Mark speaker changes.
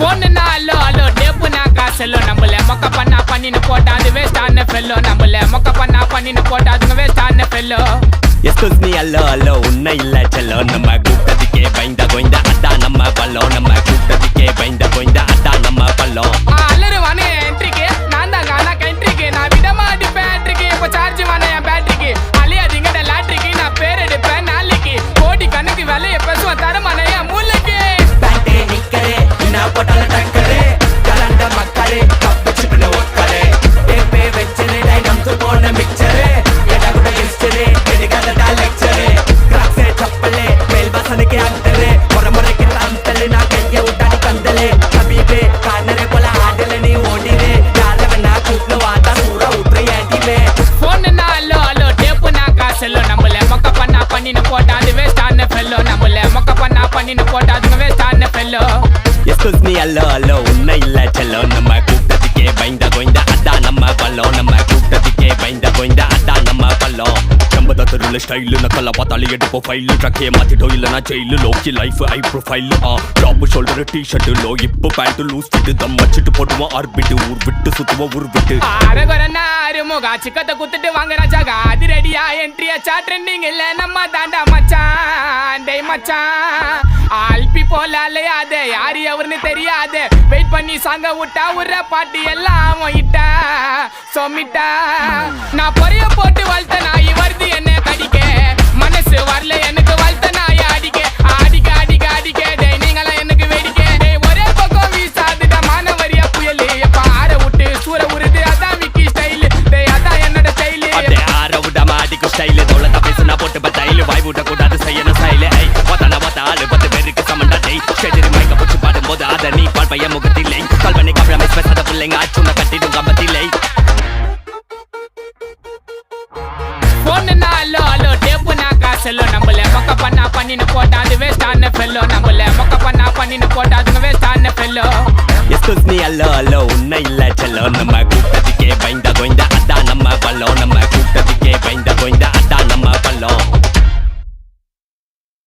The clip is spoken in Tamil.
Speaker 1: போனுன்னா அல்லோ அல்லோ டேப்புனா காசல்லோ நம்மள மொக்க பண்ணா பண்ணின்னு போட்டா அது வேஸ்ட் ஆன ஃபெல்லோ நம்மள மொக்க பண்ணா பண்ணின்னு போட்டா அதுங்க வேஸ்ட் ஆன ஃபெல்லோ
Speaker 2: எஸ்கூஸ் மீ அல்லோ அல்லோ உன்னை இல்ல செல்லோ நம்ம கூட்டத்துக்கே பயந்த கோய்ந்த அதான் நம்ம பல்லோம் நம்ம கூட்டத்துக்கே பயந்த கோய்ந்த அதான் நம்ம பல்லோம்
Speaker 1: அல்லருவானே என்ட்ரிக்கு நான் தான் காணா கண்ட்ரிக்கு நான் விடமா அடிப்பேன் பேட்டரிக்கு இப்போ சார்ஜ் வானே என் பேட்டரிக்கு அழியாதீங்கட லாட்ரிக்கு நான் பேர் எடுப்பேன் நாளைக்கு கோடி கணக்கு வேலையை பேசுவேன் தரமான என் மூளைக்கு
Speaker 2: பேட்டே நிக்கரே நான் போட்டால டக்கரே கலண்ட மக்களே கப்பிச்சுட்டு ஒக்கரே ஏப்பே வெச்சரே டைனம் து போன மிக்சரே எடா கூட ஹிஸ்டரி எடிகலடா லெக்சரே கிராக்ஸே சப்பலே மேல் வாசனைக்கு அண்டரே முறமுறைக்கு தந்தலே நான் கைய உட்டாடி கந்தலே ஹபீபே கானரே போல ஆடல நீ ஓடிரே யாரவனா கூப்ல வாடா சூரா உட்ரே ஏண்டிலே
Speaker 1: போனுன்னா அல்லோ அல்லோ டேப்புனா காசல்லோ நம்மள மொக்க பண்ணா பண்ணின்னு போட்டா அது வேஸ்ட் ஆன ஃபெல்லோ நம்மள மொக்க பண்ணா பண்ணின்னு போட்டா அதுங்க வேஸ்ட் ஆன ஃபெல்லோ
Speaker 2: எஸ்கூஸ் மீ அல்லோ அல்லோ உன்னை இல்ல செல்லோ நம்ம கூட்டத்துக்கே பயந்த கோய்ந்த அதான் நம்ம பல்லோம் நம்ம கூட்டத்துக்கே பயந்த கோய்ந்த அதான் நம்ம பல்லோம் நம்பத தெருல ஸ்டைல் நக்கல பார்த்தாலே எடுப்போம் ஃபைல் ட்ரக்கே மாத்திட்டோ இல்லனா ஜெயிலு லோக்கி லைஃப் ஐ ப்ரொஃபைல் டாப் ஷோல்டர் டி-ஷர்ட் லோ இப்போ பேண்ட் லூஸ் ஃபிட் தம் வச்சிட்டு போடுவோம் ஆர்பிட் ஊர் விட்டு சுத்துவோம் ஊர் விட்டு
Speaker 1: அரகரனா அருமுகா சிக்கத்தை குத்துட்டு வாங்க ராஜாகா அது ரெடியா என்ட்ரி ஆச்சா ட்ரெண்டிங் இல்ல நம்ம தாண்டா மச்சான் டேய் மச்சான் ஆல்பி போல அலையாத யாரு அவர்னு தெரியாது வெயிட் பண்ணி சாங்க விட்டா உர பாட்டு எல்லாம் இட்டா சொமிட்டா நான் பொறைய போட்டு வளர்த்த நாய் வருது என்ன கடிக்க மனசு வரல எனக்கு வளர்த்த நாய் அடிக்க அடிக்க அடிக்க அடிக்க டேய் நீங்களாம் எனக்கு வேடிக்க டேய் ஒரே பக்கம் வீசாதுடா மானவரியா புயலு எப்ப ஆற விட்டு சூற உருது அதான் விக்கி ஸ்டைல் டேய் அதான் என்னோட ஸ்டைல்
Speaker 2: அதே ஆற விட மாடிக்கு ஸ்டைல் தோளத்த பேசுனா போட்டு பத்தாயில வாய் விட கூடாது செய்யணும் ஸ்டைல் ஐ வதான வதாலு 10 பேருக்கு சமண்டா டேய் ஸ்டேஜில் மைக்க போட்டு பாடும்போது அத நீ பால்பைய முகத்திலே கல்வனை கபலமை பேசாத பிள்ளைங்க அச்சுன கட்டிடும் கம்பத்திலே
Speaker 1: போனுன்னா அல்லோ அல்லோ டேப்புனா காசல்லோ நம்மள மொக்க பண்ணா பண்ணின்னு போட்டா அது வேஸ்ட் ஆன ஃபெல்லோ நம்மள மொக்க பண்ணா பண்ணின்னு போட்டா அதுங்க வேஸ்ட் ஆன ஃபெல்லோ
Speaker 2: எஸ்கூஸ் மீ அல்லோ அல்லோ உன்னை இல்ல செல்லோ நம்ம கூட்டத்துக்கே